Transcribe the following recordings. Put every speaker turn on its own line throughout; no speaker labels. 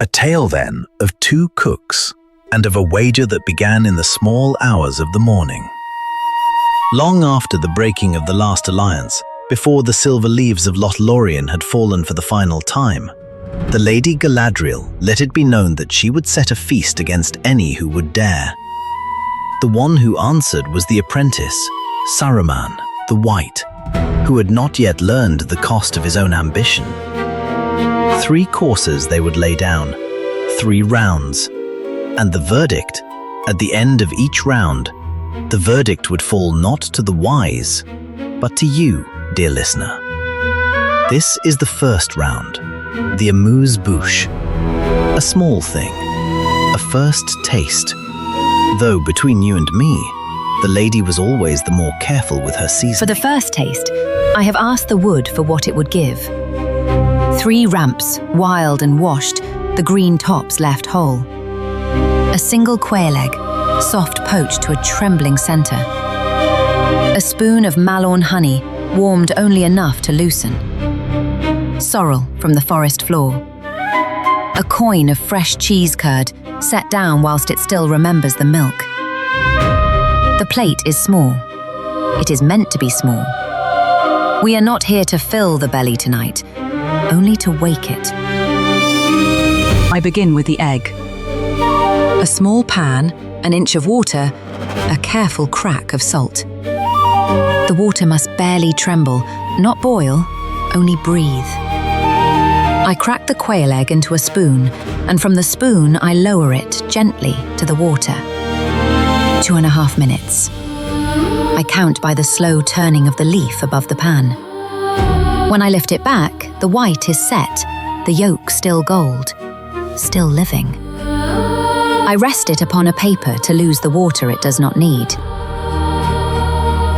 A tale, then, of two cooks and of a wager that began in the small hours of the morning. Long after the breaking of the last alliance, before the silver leaves of Lothlorien had fallen for the final time, the Lady Galadriel let it be known that she would set a feast against any who would dare. The one who answered was the apprentice, Saruman, the White, who had not yet learned the cost of his own ambition. 3 courses they would lay down, 3 rounds, and the verdict, at the end of each round, the verdict would fall not to the wise, but to you, dear listener. This is the first round, the amuse-bouche, a small thing, a first taste. Though between you and me, the lady was always the more careful with her seasoning.
For the first taste, I have asked the wood for what it would give. 3 ramps, wild and washed, the green tops left whole. A single quail egg, soft poached to a trembling center. A spoon of mallorn-honey, warmed only enough to loosen. Sorrel from the forest floor. A coin of fresh cheese curd, set down whilst it still remembers the milk. The plate is small. It is meant to be small. We are not here to fill the belly tonight, only to wake it.
I begin with the egg. A small pan, an inch of water, a careful crack of salt. The water must barely tremble, not boil, only breathe. I crack the quail egg into a spoon, and from the spoon I lower it gently to the water. 2.5 minutes. I count by the slow turning of the leaf above the pan. When I lift it back, the white is set, the yolk still gold, still living. I rest it upon a paper to lose the water it does not need.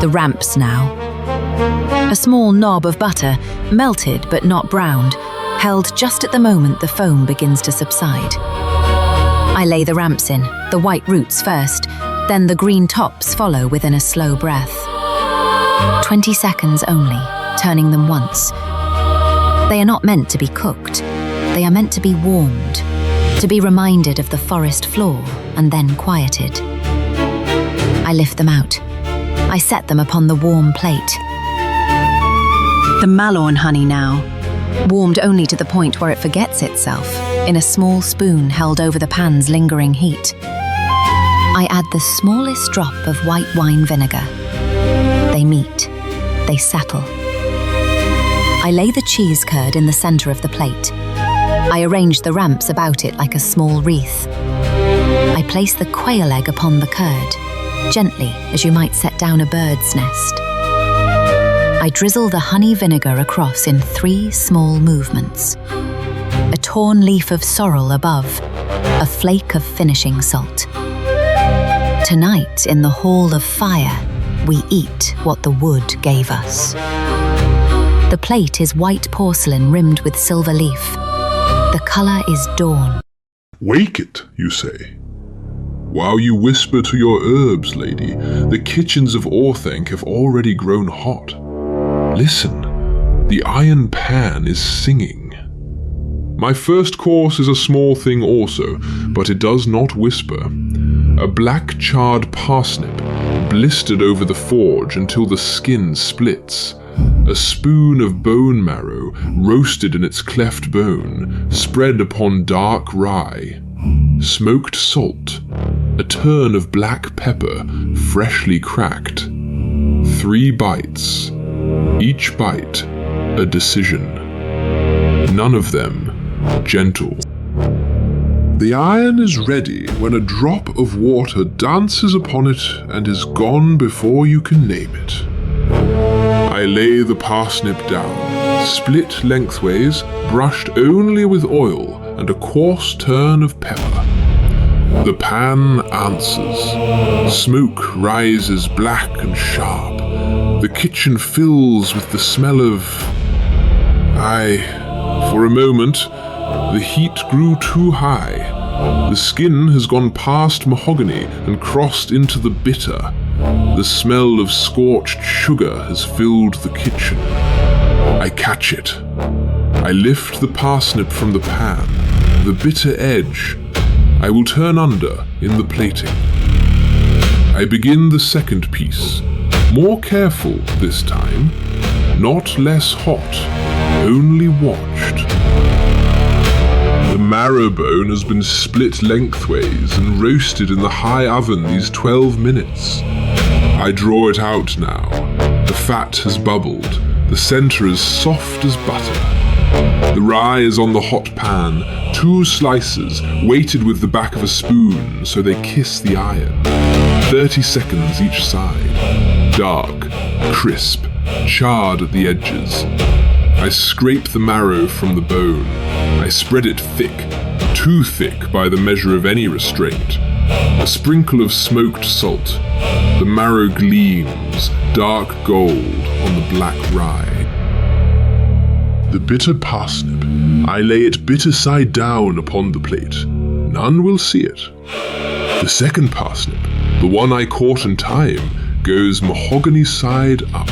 The ramps now. A small knob of butter, melted but not browned, held just at the moment the foam begins to subside. I lay the ramps in, the white roots first, then the green tops follow within a slow breath. 20 seconds only, turning them once. They are not meant to be cooked. They are meant to be warmed, to be reminded of the forest floor and then quieted. I lift them out. I set them upon the warm plate. The mallorn-honey now, warmed only to the point where it forgets itself, in a small spoon held over the pan's lingering heat. I add the smallest drop of white wine vinegar. They meet. They settle. I lay the cheese curd in the center of the plate. I arrange the ramps about it like a small wreath. I place the quail egg upon the curd, gently as you might set down a bird's nest. I drizzle the honey vinegar across in 3 small movements. A torn leaf of sorrel above, a flake of finishing salt. Tonight, in the Hall of Fire, we eat what the wood gave us. The plate is white porcelain rimmed with silver leaf. The color is dawn.
Wake it, you say? While you whisper to your herbs, lady, the kitchens of Orthanc have already grown hot. Listen, the iron pan is singing. My first course is a small thing also, but it does not whisper. A black charred parsnip, blistered over the forge until the skin splits. A spoon of bone marrow, roasted in its cleft bone, spread upon dark rye. Smoked salt, a turn of black pepper, freshly cracked. 3 bites, each bite a decision. None of them gentle. The iron is ready when a drop of water dances upon it and is gone before you can name it. I lay the parsnip down, split lengthways, brushed only with oil and a coarse turn of pepper. The pan answers. Smoke rises black and sharp. The kitchen fills with the smell of... For a moment, the heat grew too high. The skin has gone past mahogany and crossed into the bitter. The smell of scorched sugar has filled the kitchen. I catch it. I lift the parsnip from the pan. the bitter edge. I will turn under in the plating. I begin the second piece, more careful this time, not less hot, only watched. The marrow bone has been split lengthways and roasted in the high oven these 12 minutes. I draw it out now. The fat has bubbled, the centre is soft as butter. The rye is on the hot pan, 2 slices, weighted with the back of a spoon so they kiss the iron. 30 seconds each side. Dark, crisp, charred at the edges. I scrape the marrow from the bone. I spread it thick, too thick by the measure of any restraint. A sprinkle of smoked salt. The marrow gleams, dark gold on the black rye. The bitter parsnip. I lay it bitter side down upon the plate. None will see it. The second parsnip, the one I caught in time, goes mahogany side up.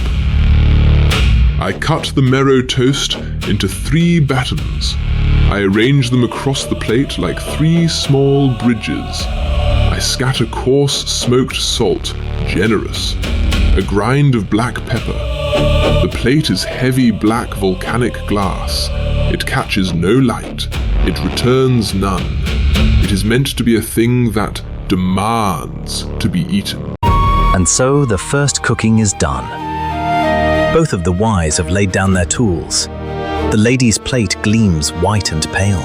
I cut the marrow toast into 3 batons. I arrange them across the plate like 3 small bridges. I scatter coarse smoked salt, generous. A grind of black pepper. The plate is heavy black volcanic glass. It catches no light. It returns none. It is meant to be a thing that demands to be eaten.
And so the first cooking is done. Both of the wise have laid down their tools. The lady's plate gleams white and pale.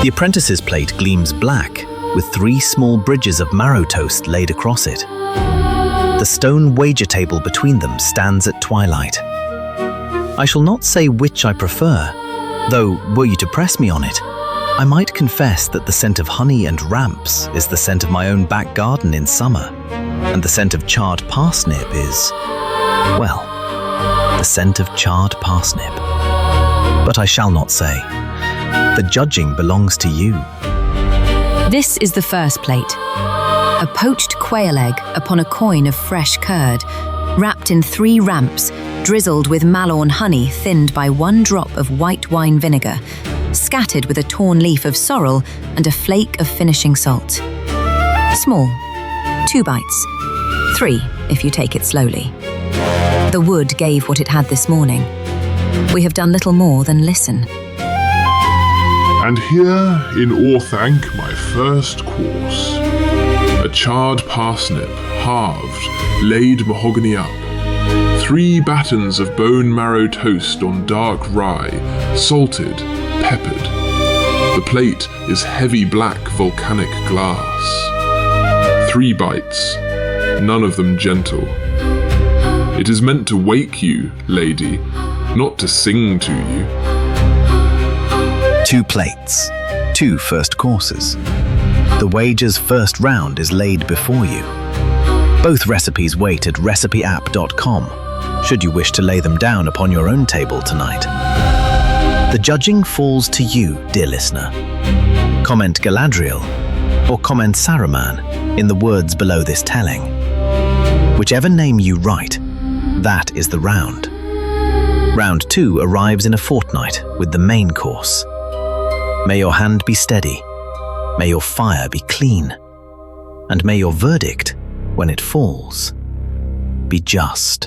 The apprentice's plate gleams black, with 3 small bridges of marrow toast laid across it. The stone wager table between them stands at twilight. I shall not say which I prefer, though were you to press me on it, I might confess that the scent of honey and ramps is the scent of my own back garden in summer, and the scent of charred parsnip is, well, the scent of charred parsnip. But I shall not say. The judging belongs to you.
This is the first plate. A poached quail egg upon a coin of fresh curd, wrapped in 3 ramps, drizzled with mallorn-honey thinned by 1 drop of white wine vinegar, scattered with a torn leaf of sorrel and a flake of finishing salt. Small, 2 bites, 3 if you take it slowly. The wood gave what it had this morning. We have done little more than listen.
And here in Orthanc, my first course. A charred parsnip, halved, laid mahogany up. 3 batons of bone marrow toast on dark rye, salted, peppered. The plate is heavy black volcanic glass. 3 bites, none of them gentle. It is meant to wake you, lady, not to sing to you.
2 plates, 2 first courses. The wager's first round is laid before you. Both recipes wait at recipyapp.com, should you wish to lay them down upon your own table tonight. The judging falls to you, dear listener. Comment Galadriel or comment Saruman in the words below this telling. Whichever name you write, that is the round. Round 2 arrives in a fortnight with the main course. May your hand be steady, may your fire be clean, and may your verdict, when it falls, be just.